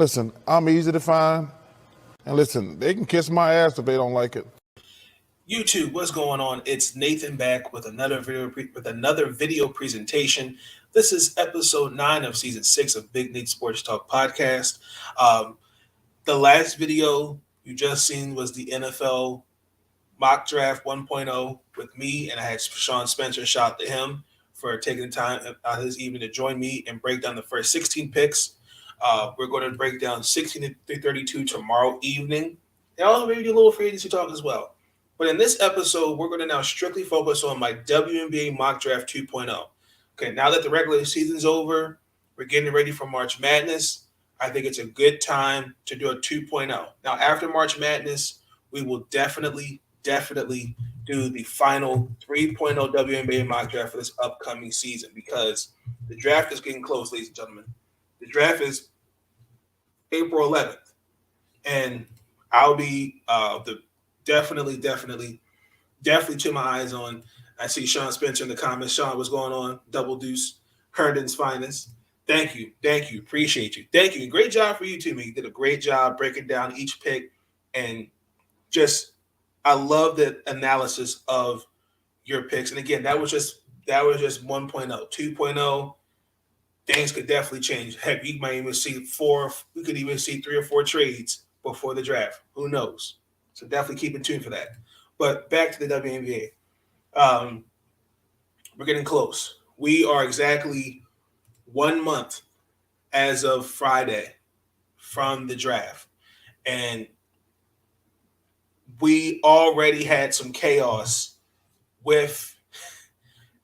Listen, I'm easy to find. And listen, they can kiss my ass if they don't like it. YouTube, what's going on? It's Nathan back with another video presentation. This is episode 9 of season 6 of Big Nate Sports Talk podcast. The last video you just seen was the NFL mock draft 1.0 with me, and I had Sean Spencer. Shout out to him for taking the time out of his evening to join me and break down the first 16 picks. We're going to break down 16 to 32 tomorrow evening, and also maybe do a little free agency talk as well. But in this episode, we're going to now strictly focus on my WNBA mock draft 2.0. Okay, now that the regular season's over, we're getting ready for March Madness. I think it's a good time to do a 2.0. Now, after March Madness, we will definitely do the final 3.0 WNBA mock draft for this upcoming season, because the draft is getting close, ladies and gentlemen. The draft is April 11th, and I'll be definitely to my eyes on. I see Sean Spencer in the comments. Sean, what's going on? Double Deuce, Herndon's finest. Thank you, appreciate you. Thank you. Great job for you too, man. You did a great job breaking down each pick, and just I love the analysis of your picks. And again, that was just 1.0. 2.0, things could definitely change. Heck, we might even see 3 or 4 trades before the draft. Who knows? So definitely keep in tune for that. But back to the WNBA. We're getting close. We are exactly 1 month as of Friday from the draft. And we already had some chaos with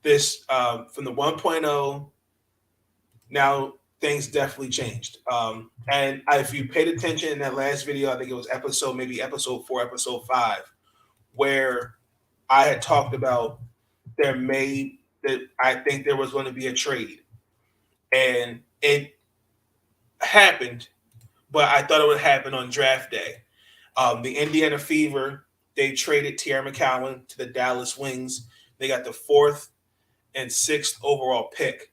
this from the 1.0. Now things definitely changed. And if you paid attention in that last video, I think it was episode 4, episode 5, where I had talked about I think there was going to be a trade. And it happened, but I thought it would happen on draft day. The Indiana Fever, they traded Tiara McCowan to the Dallas Wings. They got the 4th and 6th overall pick.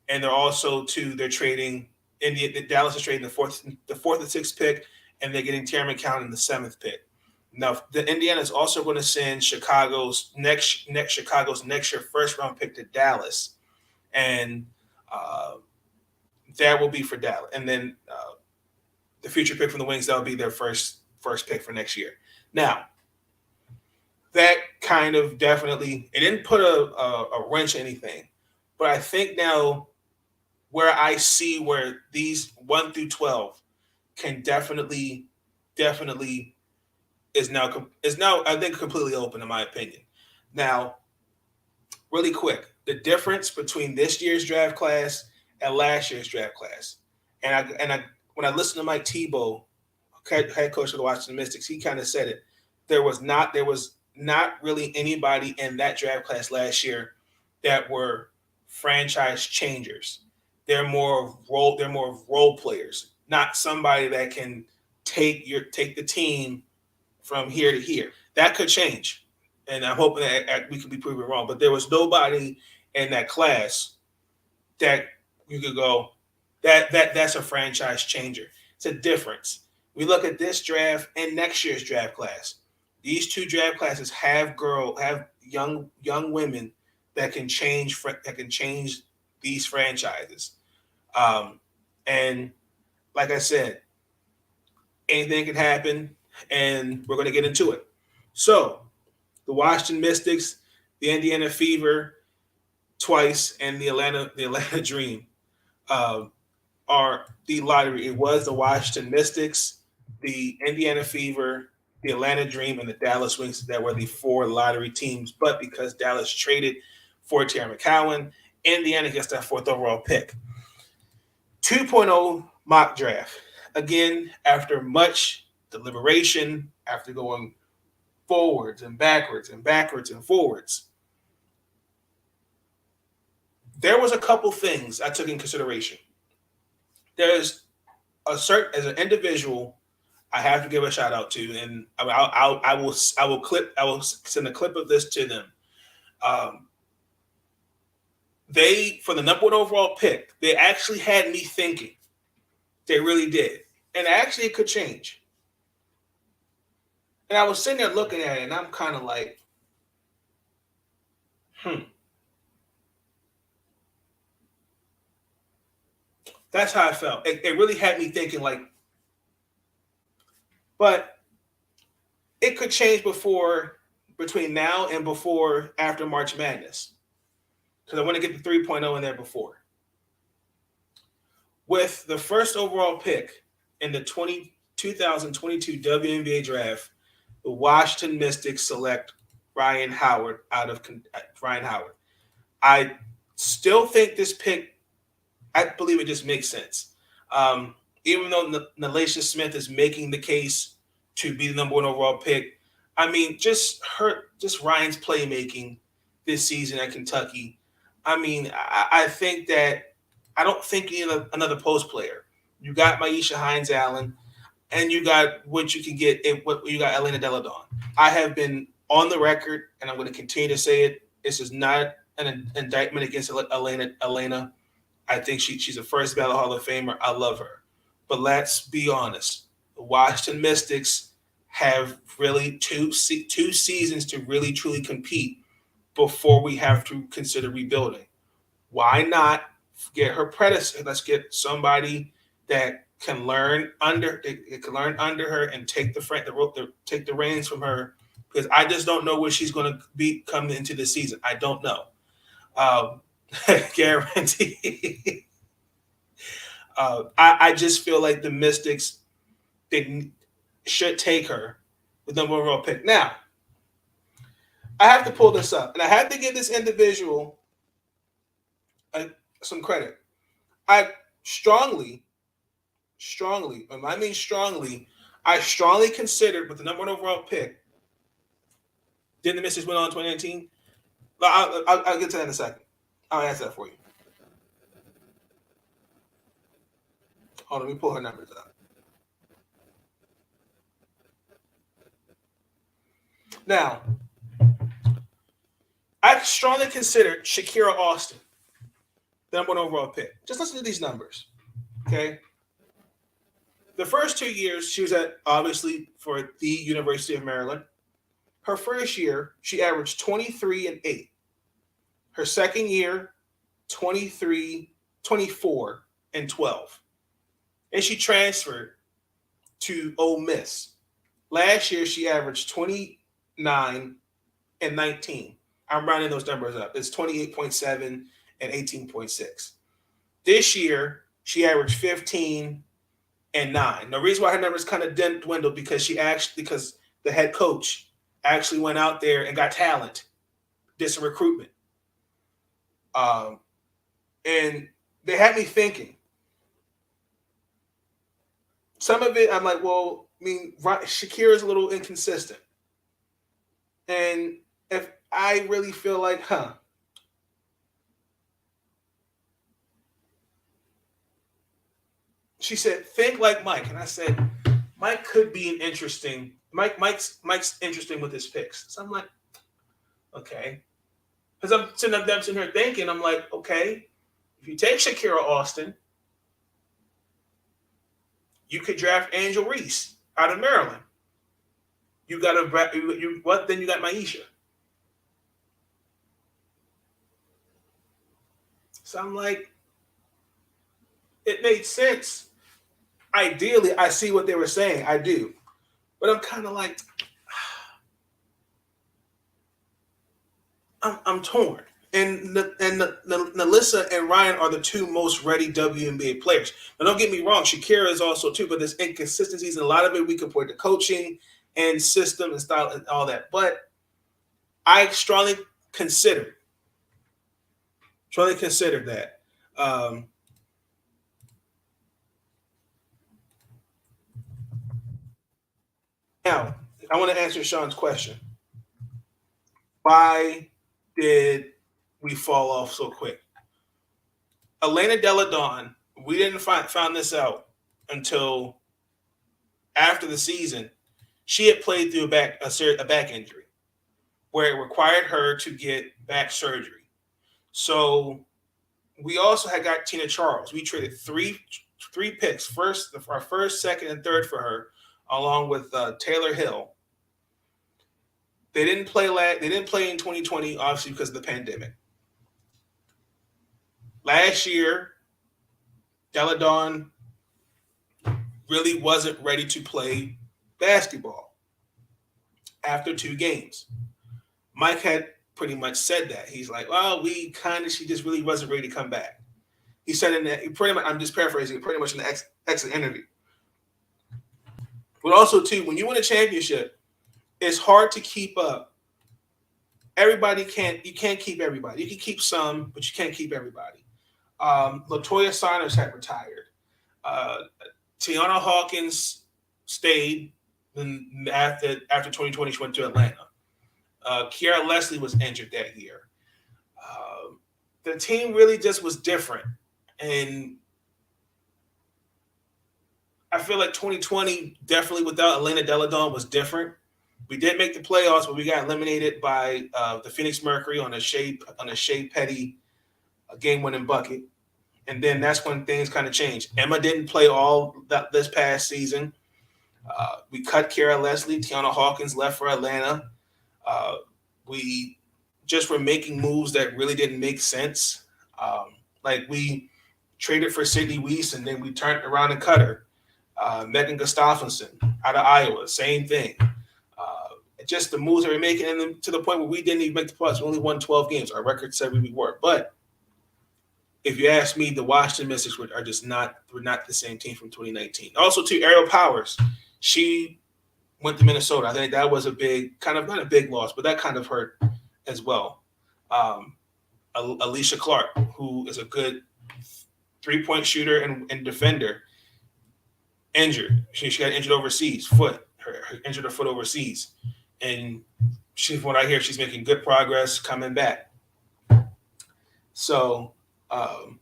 And they're trading Dallas is trading the 4th and 6th pick, and they're getting Tiara McCowan in the 7th pick. Now, the Indiana is also going to send Chicago's next year first round pick to Dallas, and that will be for Dallas. And then the future pick from the Wings, that will be their first pick for next year. Now, that kind of definitely, it didn't put a wrench in anything, but I think now where I see where these 1 through 12 can definitely is now I think completely open, in my opinion. Now, really quick, the difference between this year's draft class and last year's draft class, and I when I listened to Mike Tebow, head coach of the Washington Mystics, he kind of said it. There was not really anybody in that draft class last year that were franchise changers. They're more of role players, not somebody that can take the team from here to here. That could change, and I'm hoping that we could be proven wrong. But there was nobody in that class that you could go that's a franchise changer. It's a difference. We look at this draft and next year's draft class. These two draft classes have young women that can change these franchises. And like I said, anything can happen, and we're going to get into it. So, the Washington Mystics, the Indiana Fever twice, and the Atlanta Dream are the lottery. It was the Washington Mystics, the Indiana Fever, the Atlanta Dream, and the Dallas Wings that were the 4 lottery teams. But because Dallas traded for Tiara McCowan, Indiana gets that 4th overall pick. 2.0 mock draft. Again, after much deliberation, after going forwards and backwards and backwards and forwards, there was a couple things I took in consideration. There's as an individual, I have to give a shout out to, and I will send a clip of this to them. They, for the number 1 overall pick, they actually had me thinking, They really did. And actually, it could change. And I was sitting there looking at it, and I'm kind of like, That's how I felt. It really had me thinking, like, but it could change between now and before after March Madness. Because I want to get the 3.0 in there before. With the first overall pick in the 2022 WNBA draft, the Washington Mystics select Ryan Howard. I still think this pick, I believe it just makes sense. Even though Nalacia Smith is making the case to be the number one overall pick, I mean, just Ryan's playmaking this season at Kentucky. I mean, I think that I don't think you need another post player. You got Maisha Hines-Allen, and you got what you can get. You got Elena Delle Donne. I have been on the record, and I'm going to continue to say it. This is not an indictment against Elena. I think she's a first ballot Hall of Famer. I love her. But let's be honest. The Washington Mystics have really two seasons to really, truly compete before we have to consider rebuilding. Why not get her predecessor? Let's get somebody that can learn under her and take the reins from her, because I just don't know where she's going to be coming into the season. I don't know. Guarantee. I just feel like the Mystics, they should take her with number one overall pick. Now, I have to pull this up, and I have to give this individual some credit. I strongly considered with the number one overall pick. Didn't the Mystics win on 2019? I'll get to that in a second. I'll answer that for you. Hold on, let me pull her numbers up. Now, I strongly considered Shakira Austin the number one overall pick. Just listen to these numbers, okay? The first 2 years, she was obviously for the University of Maryland. Her first year, she averaged 23 and 8. Her second year, 23, 24 and 12. And she transferred to Ole Miss. Last year, she averaged 29 and 19. I'm rounding those numbers up. It's 28.7 and 18.6. This year, she averaged 15 and 9. The reason why her numbers kind of dwindled because because the head coach actually went out there and got talent, did some recruitment. And they had me thinking. Some of it, I'm like, well, I mean, Shakira is a little inconsistent. And if I really feel like, she said, think like Mike. And I said, Mike could be Mike's interesting with his picks. So I'm like, okay. Because I'm sitting here thinking, I'm like, okay, if you take Shakira Austin, you could draft Angel Reese out of Maryland. Then you got Maisha. So I'm like, it made sense. Ideally, I see what they were saying. I do. But I'm kind of like, I'm torn. And Nalissa and Ryan are the two most ready WNBA players. Now, don't get me wrong, Shakira is also too, but there's inconsistencies, and a lot of it we can point to coaching and system and style and all that. But I strongly considered that. Now, I want to answer Sean's question. Why did we fall off so quick? Elena Delle Donne, we didn't found this out until after the season. She had played through a back injury where it required her to get back surgery. So we also had got Tina Charles. We traded three three picks, our first, second, and third for her, along with Taylor Hill. They didn't play in 2020, obviously because of the pandemic. Last year, Deladon really wasn't ready to play basketball after 2 games. Mike had pretty much said that. He's like, well, she just really wasn't ready to come back. He said in that, pretty much, I'm just paraphrasing, pretty much in the exit interview. But also, too, when you win a championship, it's hard to keep up. You can't keep everybody. You can keep some, but you can't keep everybody. LaToya Saunders had retired. Tiana Hawkins stayed. Then after 2020, she went to Atlanta. Kiara Leslie was injured that year. The team really just was different. And I feel like 2020, definitely without Elena Deladon, was different. We did make the playoffs, but we got eliminated by the Phoenix Mercury on a Shea Petty game-winning bucket. And then that's when things kind of changed. Emma didn't play all this past season. We cut Kiara Leslie. Tiana Hawkins left for Atlanta. We just were making moves that really didn't make sense. Like we traded for Sydney Weiss, and then we turned around and cut her. Megan Gustafsson out of Iowa, same thing. Just the moves that we're making, and then to the point where we didn't even make the playoffs. We only won 12 games. Our record said we were. But if you ask me, the Washington Mystics were not the same team from 2019. Also, too, Ariel Powers, she went to Minnesota. I think that was a big, kind of not a big loss, but that kind of hurt as well. Alicia Clark, who is a good 3-point shooter and defender, injured. She got injured overseas, injured her foot overseas. And from what I hear, she's making good progress coming back. So I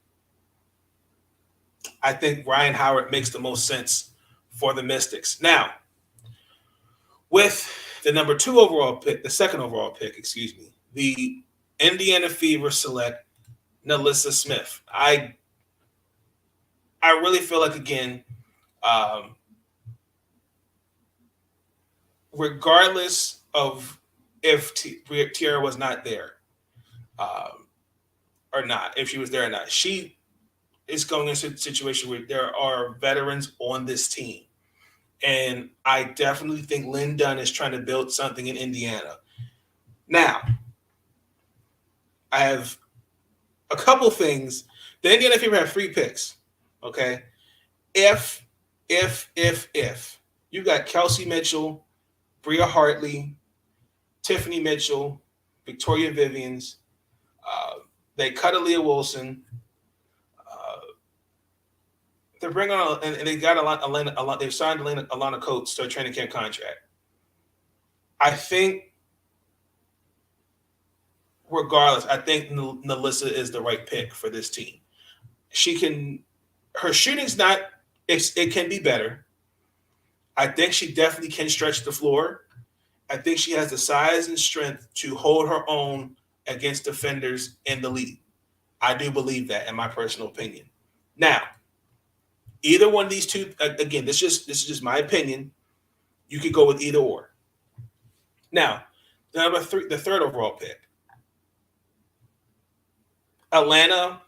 think Ryan Howard makes the most sense for the Mystics. Now, with the second overall pick, the Indiana Fever select Alyssa Smith. I really feel like, again, regardless of if Tiara was not there or not, if she was there or not, she is going into a situation where there are veterans on this team. And I definitely think Lynn Dunn is trying to build something in Indiana. Now, I have a couple things. The Indiana Fever have 3 picks, okay? If you got Kelsey Mitchell, Bria Hartley, Tiffany Mitchell, Victoria Vivians, they cut Aaliyah Wilson. They're bringing on, and they got Alana. They've signed Alana Coates to a training camp contract. I think, regardless, I think Alyssa is the right pick for this team. Her shooting's not. It can be better. I think she definitely can stretch the floor. I think she has the size and strength to hold her own against defenders in the league. I do believe that, in my personal opinion. Now, either one of these two, again, this is just my opinion. You could go with either or. Now, the third overall pick. Atlanta,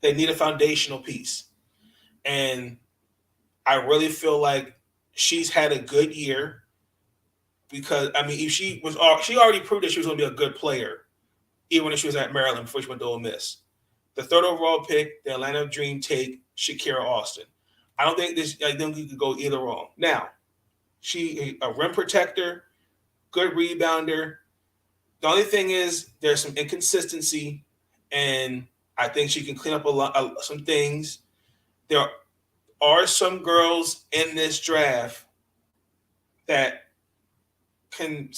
they need a foundational piece. And I really feel like she's had a good year because, I mean, she already proved that she was going to be a good player, even when she was at Maryland before she went to Ole Miss. The third overall pick, the Atlanta Dream take Shakira Austin. I think you could go either wrong. Now, she a rim protector, good rebounder. The only thing is there's some inconsistency, and I think she can clean up some things. There are some girls in this draft that can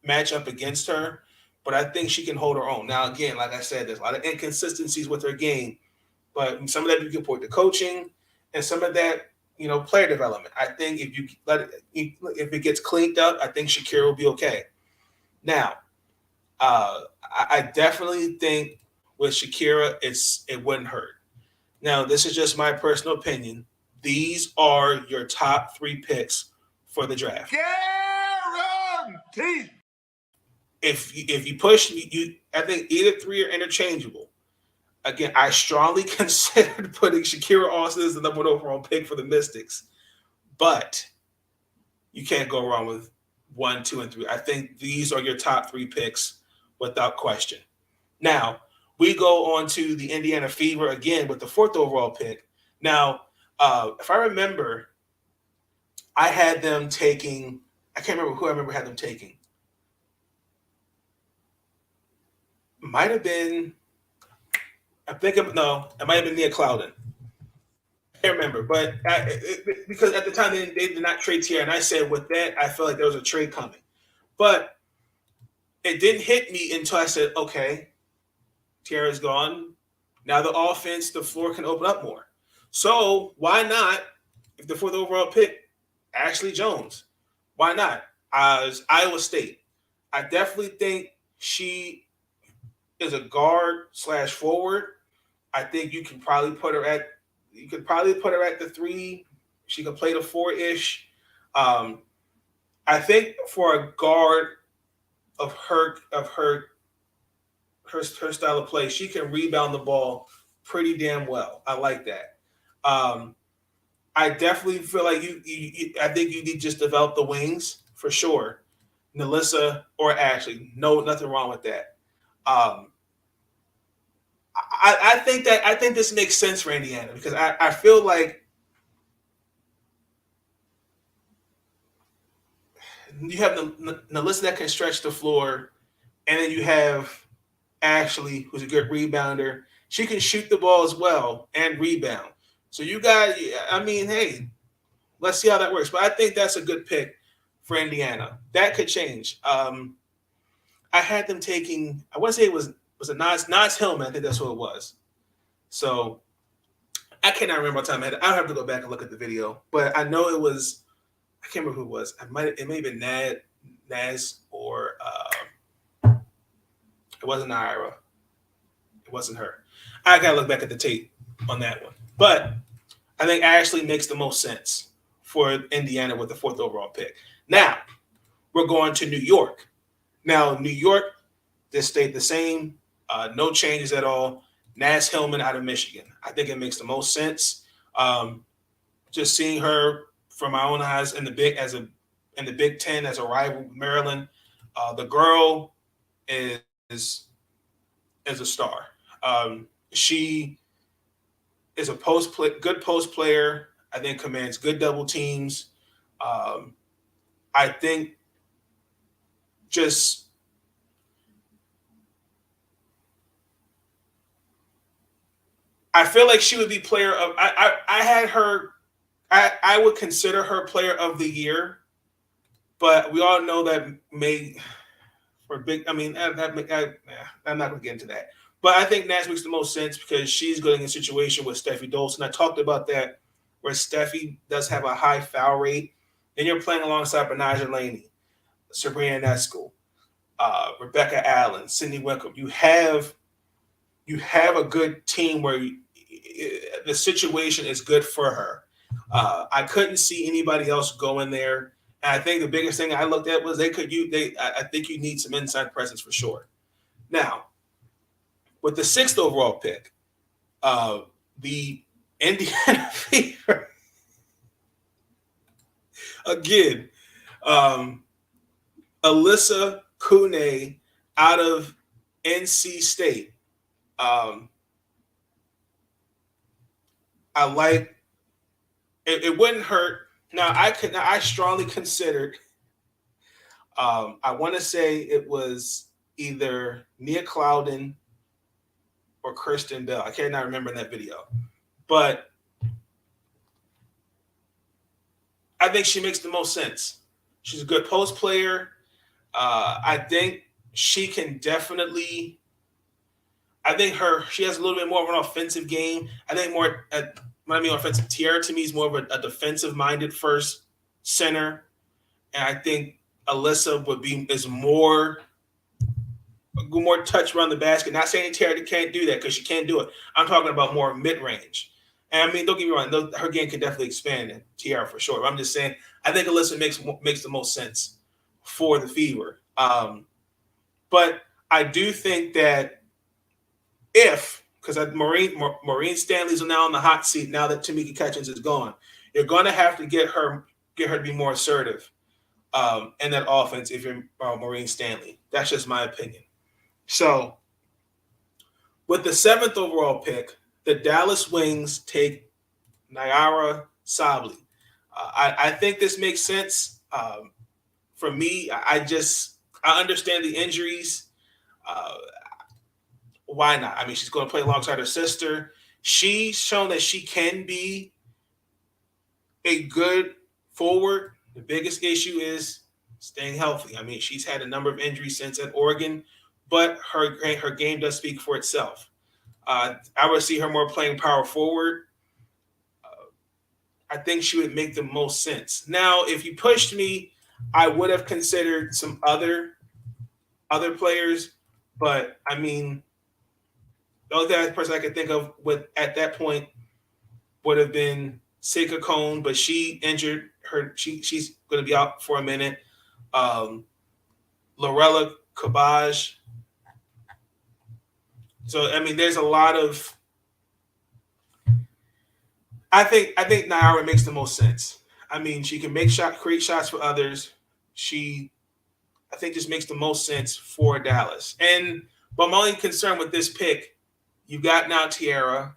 match up against her, but I think she can hold her own. Now, again, like I said, there's a lot of inconsistencies with her game, but some of that you can point to coaching, and some of that, player development. I think if you if it gets cleaned up, I think Shakira will be okay. Now, I definitely think with Shakira, it wouldn't hurt. Now, this is just my personal opinion. These are your top 3 picks for the draft. Guaranteed. If you push, I think either 3 are interchangeable. Again, I strongly considered putting Shakira Austin as the number 1 overall pick for the Mystics, but you can't go wrong with 1, 2, and 3. I think these are your top 3 picks without question. Now, we go on to the Indiana Fever again with the 4th overall pick. Now, if I remember, I had them taking, I can't remember who I remember had them taking. Might have been, no, it might have been Nia Clouden. I can't remember, but because at the time they did not trade Tierra, and I said with that, I felt like there was a trade coming. But it didn't hit me until I said, okay, Tierra's gone. Now the offense, the floor can open up more. So why not, if the 4th overall pick, Ashley Jones? Why not? Iowa State. I definitely think she is a guard / forward. I think you can probably put her at the 3. She can play the 4-ish. I think for a guard of her style of play, she can rebound the ball pretty damn well. I like that. I definitely feel like I think you need to just develop the wings for sure. Alyssa or Ashley, no, nothing wrong with that. I think this makes sense for Indiana because I feel like you have Alyssa that can stretch the floor, and then you have Ashley, who's a good rebounder. She can shoot the ball as well and rebound. So you got, I mean, hey, let's see how that works. But I think that's a good pick for Indiana. That could change. I had them taking, I want to say it was it Nas Hillman? I think that's who it was. So I cannot remember what time I had. I'll have to go back and look at the video. But I know it was, I can't remember who it was. It may have been Naz or it wasn't Ira. It wasn't her. I gotta look back at the tape on that one. But I think Ashley makes the most sense for Indiana with the 4th overall pick. Now, we're going to New York. Now, New York, this stayed the same. No changes at all. Naz Hillman out of Michigan. I think it makes the most sense. Just seeing her from my own eyes in the Big Ten as a rival with Maryland. The girl is a star. She is a good post player. I think commands good double teams. I think I feel like she would be player of. I had her. I would consider her player of the year, but we all know that for big. I mean, I'm not going to get into that. But I think Naz makes the most sense because she's going in a situation with Steffi Dolson. I talked about that where Steffi does have a high foul rate, and you're playing alongside Benaja Laney, Sabrina Nesco, Rebecca Allen, Sydney Wickham. You have a good team where the situation is good for her. I couldn't see anybody else go in there. And I think the biggest thing I looked at was I think you need some inside presence for sure. Now, with the 6th overall pick, the Indiana Fever, again, Alyssa Cooney out of NC State. I like it wouldn't hurt. Now I strongly considered I want to say it was either Nia Clouden or Kirsten Bell. I cannot remember in that video. But I think she makes the most sense. She's a good post player. I think she can definitely she has a little bit more of an offensive game. I think more when I mean offensive, Tierra to me is more of a defensive-minded first center. And I think Alyssa is more touch around the basket. Not saying Tierra can't do that because she can't do it. I'm talking about more mid-range. And I mean, don't get me wrong, her game can definitely expand in Tiara for sure. But I'm just saying, I think Alyssa makes the most sense for the Fever. But I do think that because Maureen Stanley's now on the hot seat now that Tamika Catchings is gone, you're going to have to get her to be more assertive in that offense if you're Maureen Stanley. That's just my opinion. So with the 7th overall pick, the Dallas Wings take Nyara Sabli. I think this makes sense. For me, I understand the injuries. Why not? I mean, she's going to play alongside her sister. She's shown that she can be a good forward. The biggest issue is staying healthy. I mean, she's had a number of injuries since at Oregon, but her game does speak for itself. I would see her more playing power forward. I think she would make the most sense. Now, if you pushed me, I would have considered some other players, but I mean, the only other person I could think of at that point would have been Seika Cone, but she injured her. She's going to be out for a minute. Lorella Cabage. So I mean, there's a lot of. I think Nyara makes the most sense. I mean, she can create shots for others. I think, just makes the most sense for Dallas. But my only concern with this pick. You got now Tiara.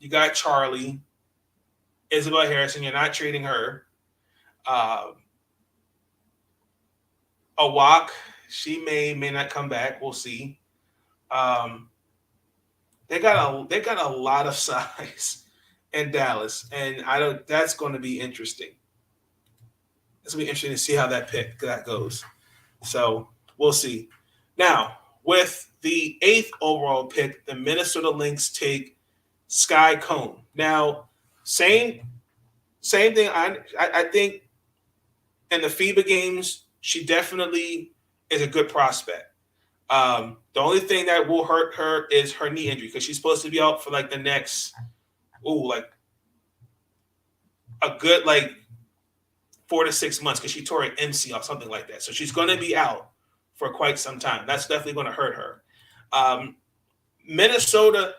You got Charlie. Isabel Harrison. You're not trading her. Awak. She may not come back. We'll see. They got a lot of size in Dallas, and that's going to be interesting. It's going to be interesting to see how that goes. So we'll see. Now, with the 8th overall pick, the Minnesota Lynx take Sky Cone. Now, same thing. I think in the FIBA games, she definitely is a good prospect. The only thing that will hurt her is her knee injury because she's supposed to be out for like the next, a good 4 to 6 months because she tore an MCL, something like that. So she's going to be out for quite some time. That's definitely going to hurt her. Minnesota,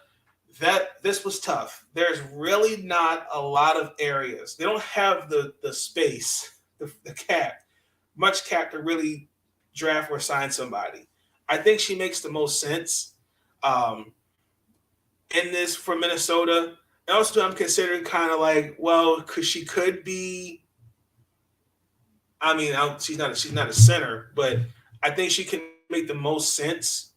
this was tough. There's really not a lot of areas. They don't have the space, the cap, much cap to really draft or sign somebody. I think she makes the most sense in this for Minnesota. And also, I'm considering kind of because she could be. I mean, she's not a center, but I think she can make the most sense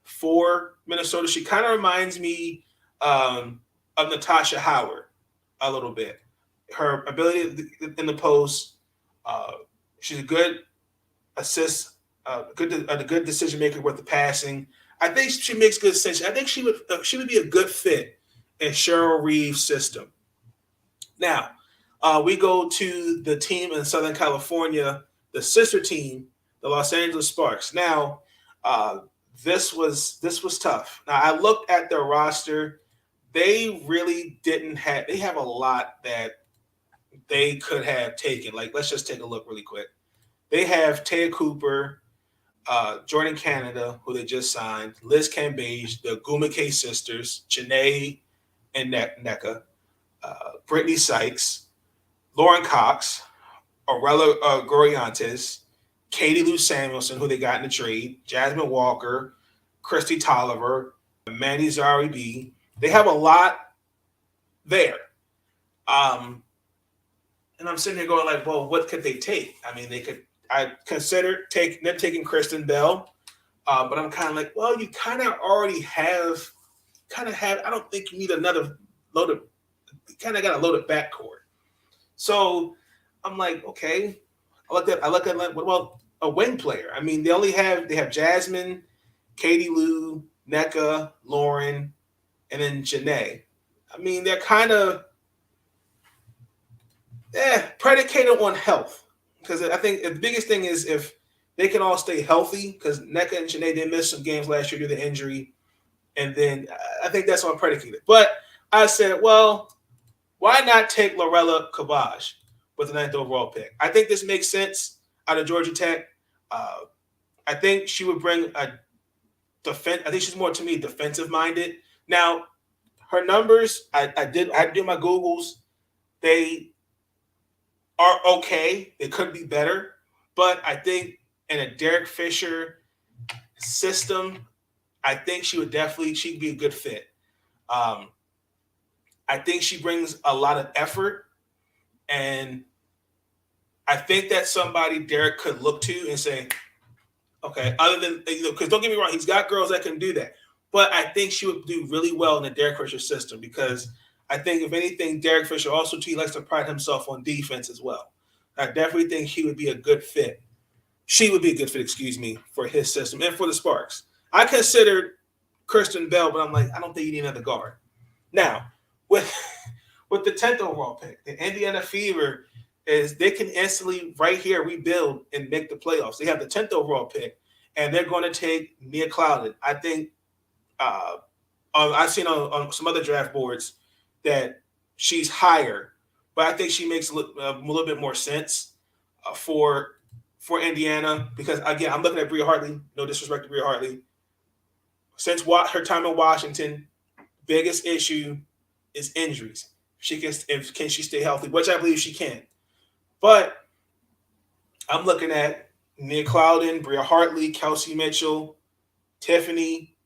for Minnesota. She kind of reminds me of Natasha Howard a little bit. Her ability in the post, she's a good assist, a good decision maker with the passing. I think she makes good sense. I think she would be a good fit in Cheryl Reeve's system. Now, we go to the team in Southern California, the sister team, the Los Angeles Sparks. Now, this was tough. Now, I looked at their roster. They really didn't have – they have a lot that they could have taken. Let's just take a look really quick. They have Taya Cooper, Jordan Canada, who they just signed, Liz Cambage, the Gumake sisters, Janae and Nneka, Brittany Sykes, Lauren Cox, Aurela Goriantes, Katie Lou Samuelson, who they got in the trade, Jasmine Walker, Christy Tolliver, Mandy Zari B. They have a lot there. And I'm sitting here going well, what could they take? I mean, I considered taking Kirsten Bell, but I'm kind of well, you kind of already have, I don't think you need another loaded, you kind of got a loaded backcourt. So I'm okay. I look at what about a wing player? I mean, they have Jasmine, Katie Lou, Nneka, Lauren, and then Janae. I mean, they're kind of predicated on health. Because I think the biggest thing is if they can all stay healthy, because Nneka and Janae, they missed some games last year due to injury. And then I think that's on predicated. But I said, well, why not take Lorella Cabbage with the 9th overall pick? I think this makes sense out of Georgia Tech. I think she would bring a defense. I think she's more, to me, defensive minded. Now, her numbers, I had to do my Googles. They are okay. They could be better, but I think in a Derek Fisher system, I think she'd be a good fit. I think she brings a lot of effort, and I think that's somebody Derek could look to and say, okay, other than, because don't get me wrong, he's got girls that can do that, but I think she would do really well in the Derek Fisher system, because I think, if anything, Derek Fisher also, too, likes to pride himself on defense as well. I definitely think he would be a good fit. She would be a good fit, for his system and for the Sparks. I considered Kirsten Bell, but I'm like, I don't think you need another guard. Now, with the 10th overall pick, the Indiana Fever they can instantly right here rebuild and make the playoffs. They have the 10th overall pick, and they're going to take Mia Clouden. I think I've seen on some other draft boards that she's higher, but I think she makes a little bit more sense for Indiana, because, again, I'm looking at Bria Hartley. No disrespect to Bria Hartley. Since her time in Washington, biggest issue is injuries. Can she stay healthy, which I believe she can. But I'm looking at Nia Clouden, Bria Hartley, Kelsey Mitchell, Tiffany.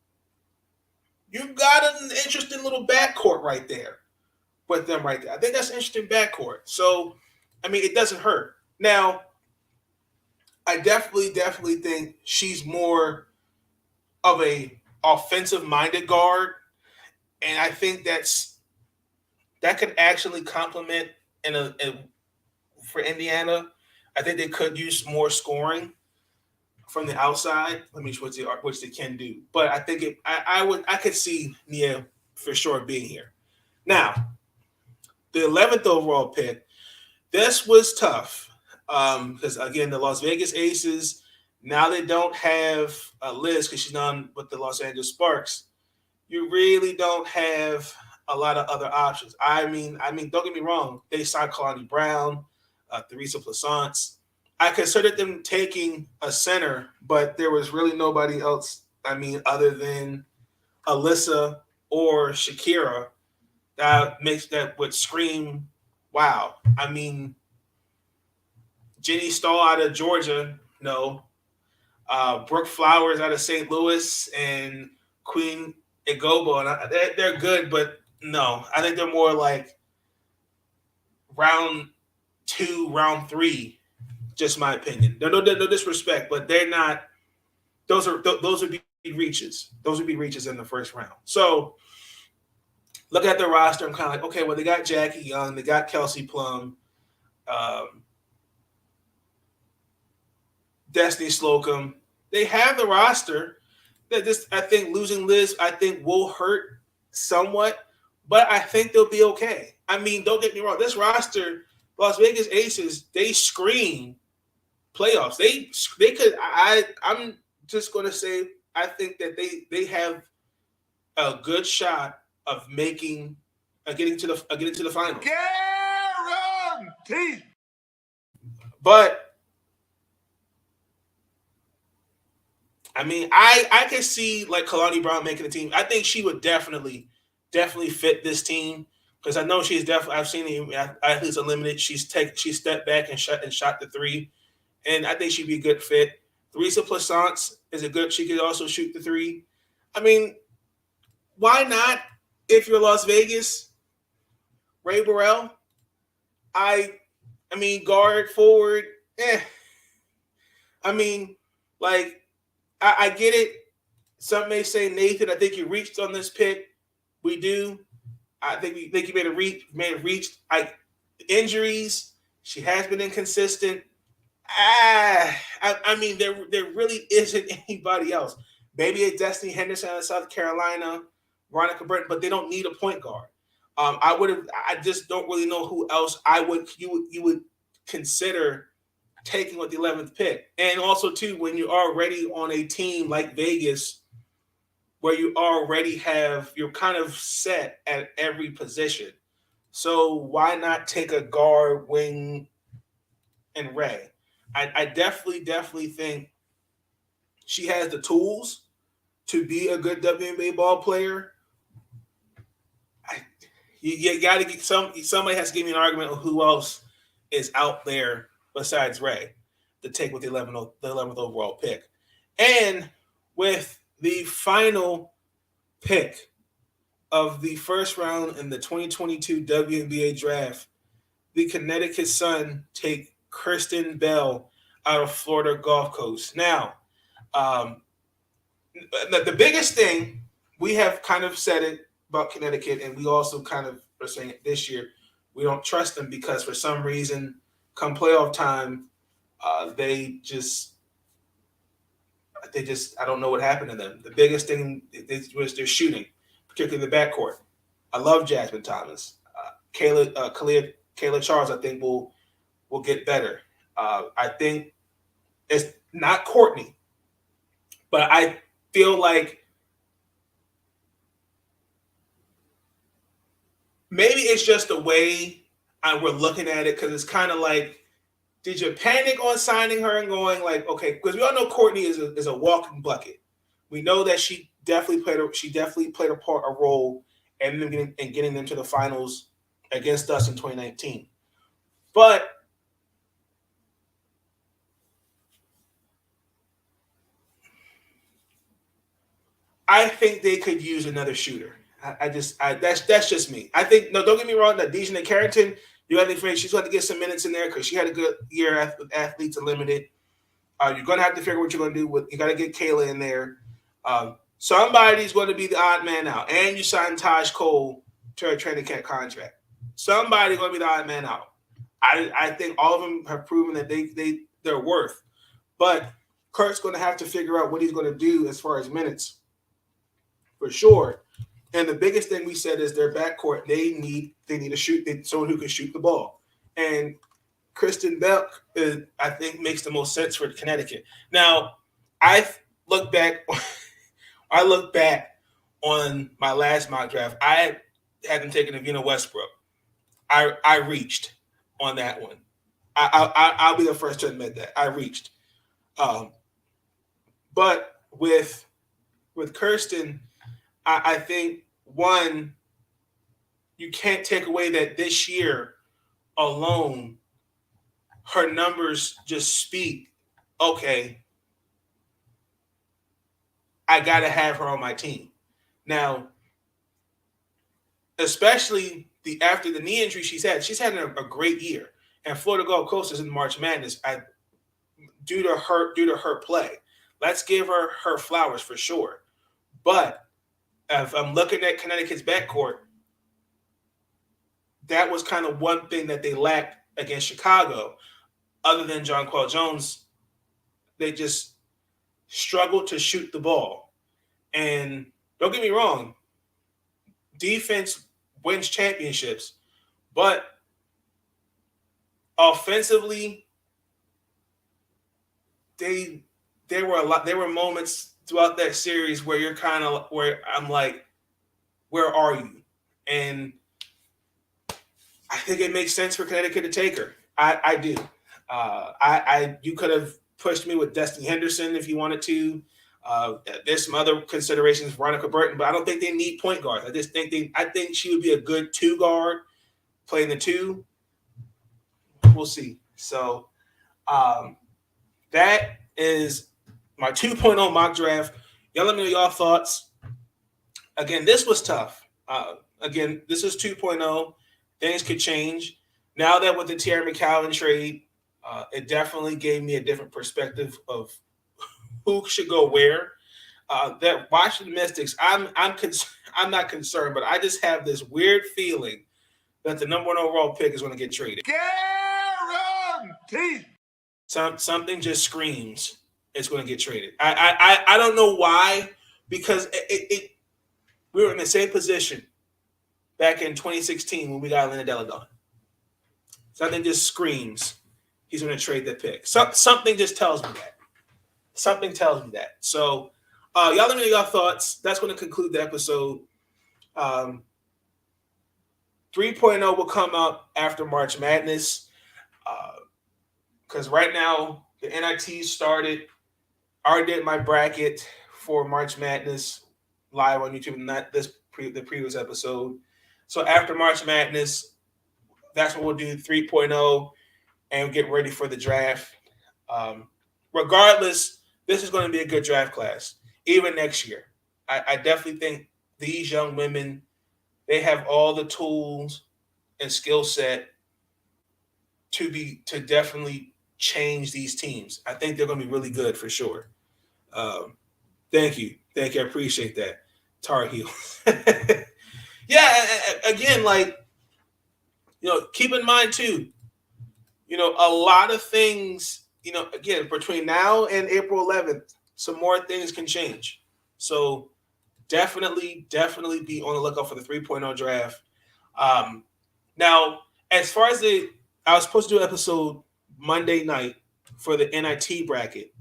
You've got an interesting little backcourt right there with them right there. I think that's an interesting backcourt. So, I mean, it doesn't hurt. Now, I definitely think she's more of a offensive-minded guard, and I think that could actually complement for Indiana. I think they could use more scoring from the outside. Let me see which they can do. But I think I could see Nia for sure being here. Now, the 11th overall pick, this was tough, because, again, the Las Vegas Aces, now they don't have Liz, because she's on with the Los Angeles Sparks. You really don't have a lot of other options. I mean, don't get me wrong. They signed Kalani Brown, Theresa Plaisance. I considered them taking a center, but there was really nobody else, other than Alyssa or Shakira, that would scream, wow. I mean, Jenny Stahl out of Georgia, no. Brooke Flowers out of St. Louis, and Queen Igobo, and they're good, but no. I think they're more like round 2, round 3. Just my opinion. No disrespect, but they're not. Those would be reaches. Those would be reaches in the first round. So, look at the roster. I'm kind of like, okay, well, they got Jackie Young, they got Kelsey Plum, Destiny Slocum. They have the roster. I think losing Liz, will hurt somewhat, but I think they'll be okay. I mean, don't get me wrong. This roster, Las Vegas Aces, they scream playoffs. They could. I'm just going to say, I think that they have a good shot of getting to the finals. Guaranteed. But I mean, I can see like Kalani Brown making the team. I think she would definitely fit this team, because I know she's definitely. I've seen athletes unlimited. She stepped back and shot the 3, and I think she'd be a good fit. Theresa Plaisance is a good. She could also shoot the 3. I mean, why not? If you're Las Vegas, Ray Burrell. I mean, guard, forward. I mean, like. I get it. Some may say, Nathan, I think you reached on this pick. We do. I think you may have reached. Injuries. She has been inconsistent. I mean, there really isn't anybody else. Maybe a Destiny Henderson out of South Carolina, Veronica Burton, but they don't need a point guard. I just don't really know who else you would consider taking with the 11th pick. And also, too, when you're already on a team like Vegas, where you're kind of set at every position. So why not take a guard, wing, and Ray? I definitely think she has the tools to be a good WNBA ball player. You got to get somebody has to give me an argument of who else is out there besides Ray to take with the 11th overall pick. And with the final pick of the first round in the 2022 WNBA draft, the Connecticut Sun take Kirsten Bell out of Florida Gulf Coast. Now, the biggest thing, we have kind of said it about Connecticut, and we also kind of are saying it this year. We don't trust them because for some reason, come playoff time, they just I don't know what happened to them. The biggest thing was their shooting, particularly the backcourt. I love Jasmine Thomas. Kayla Charles, I think will get better. I think it's not Courtney, but I feel like maybe it's just the way we're looking at it, because it's kind of like, did you panic on signing her and going like, okay, because we all know Courtney is a walking bucket. We know that she definitely played a role in getting them to the finals against us in 2019. But I think they could use another shooter. That's just me. I think, no, don't get me wrong, that Dejan Carrington, you got to she's going to get some minutes in there because she had a good year with Athletes Unlimited. You're going to have to figure what you're going to do. You got to get Kayla in there. Somebody's going to be the odd man out. And you signed Taj Cole to a training camp contract. Somebody's going to be the odd man out. I think all of them have proven that they're worth. But Kurt's going to have to figure out what he's going to do as far as minutes, for sure. And the biggest thing we said is their backcourt. They need someone who can shoot the ball. And Kirsten Bell, I think, makes the most sense for Connecticut. Now, I look back on my last mock draft. I hadn't taken Avina Westbrook. I reached on that one. I'll be the first to admit that I reached. But with Kirsten, I think, one, you can't take away that this year alone, her numbers just speak, okay, I got to have her on my team. Now, especially after the knee injury she's had a great year. And Florida Gulf Coast is in March Madness due to her play. Let's give her flowers for sure. But if I'm looking at Connecticut's backcourt, that was kind of one thing that they lacked against Chicago. Other than Jonquel Jones, they just struggled to shoot the ball. And don't get me wrong, defense wins championships, but offensively, there were moments throughout that series where where I'm like, where are you? And I think it makes sense for Connecticut to take her. I do. You could have pushed me with Destiny Henderson if you wanted to. There's some other considerations, Veronica Burton, but I don't think they need point guards. I think she would be a good 2 guard playing the 2. We'll see. So that is my 2.0 mock draft. Y'all let me know y'all thoughts. Again, this was tough. Again, this is 2.0. Things could change. Now that with the Terry McCowan trade, it definitely gave me a different perspective of who should go where. That Washington Mystics, I'm not concerned, but I just have this weird feeling that the number 1 overall pick is going to get traded. Guaranteed. Something just screams it's going to get traded. I don't know why, because we were in the same position back in 2016 when we got Elena Delle Donne. Something just screams he's going to trade that pick. Something just tells me that. Something tells me that. So Y'all let me know your thoughts. That's going to conclude the episode. 3.0 will come up after March Madness. Because right now, the NIT started. I already did my bracket for March Madness live on YouTube, not the previous episode. So after March Madness, that's what we'll do 3.0 and get ready for the draft. Regardless, this is going to be a good draft class, even next year. I definitely think these young women, they have all the tools and skill set to definitely change these teams. I think they're going to be really good for sure. Thank you. I appreciate that. Tar Heel. Yeah, again, keep in mind too, a lot of things, again, between now and April 11th, some more things can change. So definitely be on the lookout for the 3.0 draft. Now, as far as I was supposed to do an episode Monday night for the NIT bracket,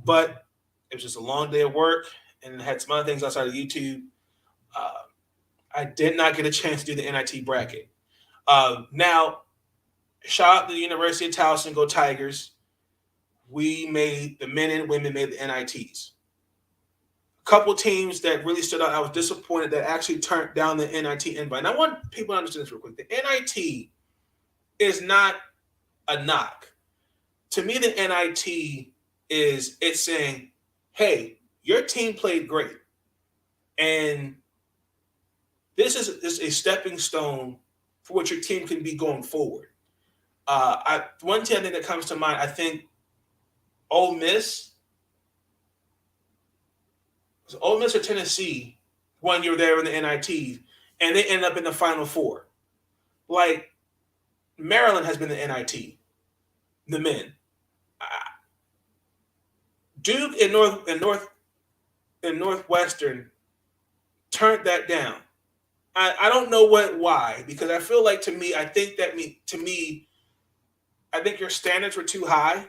but it was just a long day of work and had some other things outside of YouTube. I did not get a chance to do the NIT bracket. Now, shout out to the University of Towson, go Tigers. The men and women made the NITs. A couple teams that really stood out. I was disappointed that actually turned down the NIT invite. And I want people to understand this real quick. The NIT is not a knock. To me, the NIT it's saying, hey, your team played great. And this is a stepping stone for what your team can be going forward. One team I think that comes to mind, I think Ole Miss. Was Ole Miss or Tennessee one year there in the NIT, and they ended up in the Final Four. Like Maryland has been the NIT, the men. Duke and Northwestern turned that down. I don't know why, because I feel like I think your standards were too high,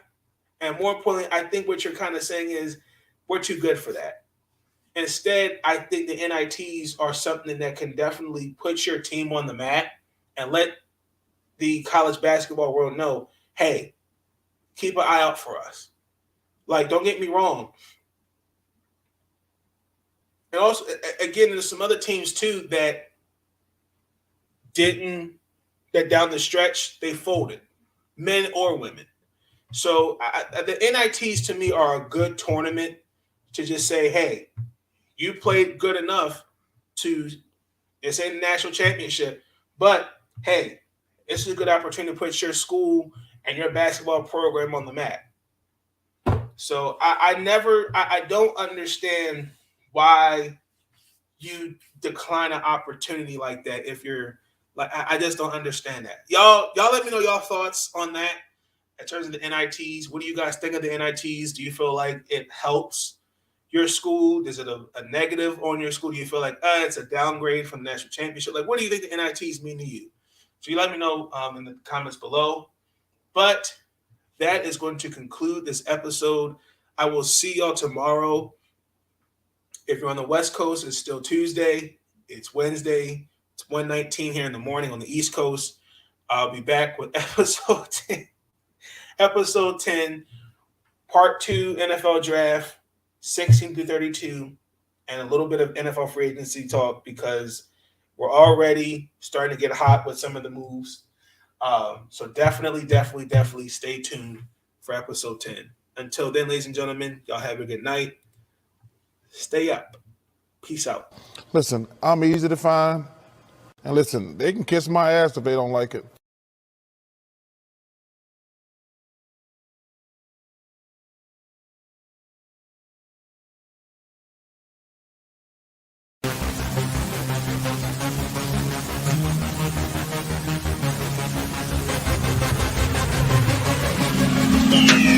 and more importantly, I think what you're kind of saying is we're too good for that. Instead, I think the NITs are something that can definitely put your team on the map and let the college basketball world know, hey, keep an eye out for us. Like, don't get me wrong. And also, again, there's some other teams too that down the stretch, they folded, men or women. So the NITs to me are a good tournament to just say, hey, you played good enough to, it's a national championship, but hey, this is a good opportunity to put your school and your basketball program on the map. So I don't understand why you decline an opportunity like that. If you're like, I just don't understand that. Y'all let me know y'all thoughts on that in terms of the NITs. What do you guys think of the NITs? Do you feel like it helps your school? Is it a negative on your school? Do you feel like it's a downgrade from the national championship? Like, what do you think the NITs mean to you? So you let me know in the comments below. But that is going to conclude this episode. I will see y'all tomorrow. If you're on the West Coast, it's still Tuesday. It's Wednesday. It's 1:19 here in the morning on the East Coast. I'll be back with episode 10. Episode 10, part 2 NFL draft, 16 through 32, and a little bit of NFL free agency talk because we're already starting to get hot with some of the moves. So definitely stay tuned for episode 10. Until then, ladies and gentlemen, y'all have a good night. Stay up. Peace out. Listen, I'm easy to find. And listen, they can kiss my ass if they don't like it. Yeah.